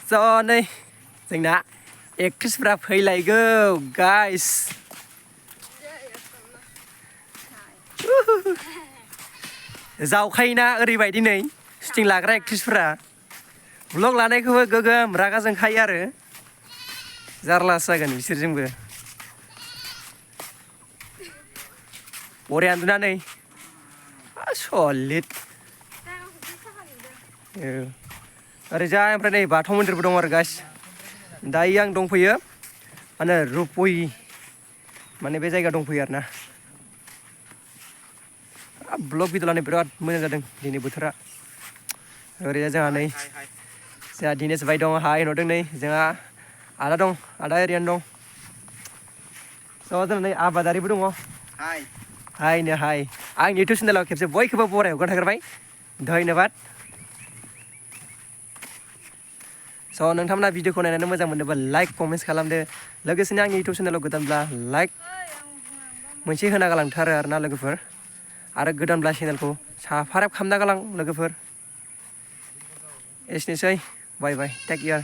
So नै जोंना एक्ट्रेसफ्रा फैलायगौ guys जावखायोना ओरैबायदि नै सुटिं लाग्रा एक्ट्रेसफ्रा ब्लग लानायखौबो गोगोम रागा जोंखायो आरो जारलासो जागोन बिसोरजोंबो बरिया उन्दुना नै सलिड ओरैजाय ओमफ्राय नै बाथौ मन्दिरबो दं आरो गाइस दायो आं दंफैयो माने रुप'यि माने बे जायगा दंफैयो आरो ना ब्लग भिडिअ लानो बिराद मोजां जादों दिनै बोथोरा ओरैजाय जोंहा नै जोंहा दिनेश भाइ दं हाय होनहरदों नै जोंहा आदा दं आदा एरियानो दं स' जोंना नै आबादारिबो दङ हायनो हाय आंनि इउटुब चेनेलाव खेबसे बयखौबो बराय हरग्रा थाग्रबाय धन्यबाद स' नोंथांमोना भिडिअखौ नायनानै मोजां मोनोबा लाइक कमेन्ट्स खालामदो लोगोसेनो आंनि इउटुब चेनेलाव गोदानब्ला लाइक मोनसे होना गालांथारो आरोना लोगोफोर आरो गोदानब्ला चेनेलखौ साबस्क्राइब खालामना गालां लोगोफोर एसेनोसै बाय बाय टेक केयार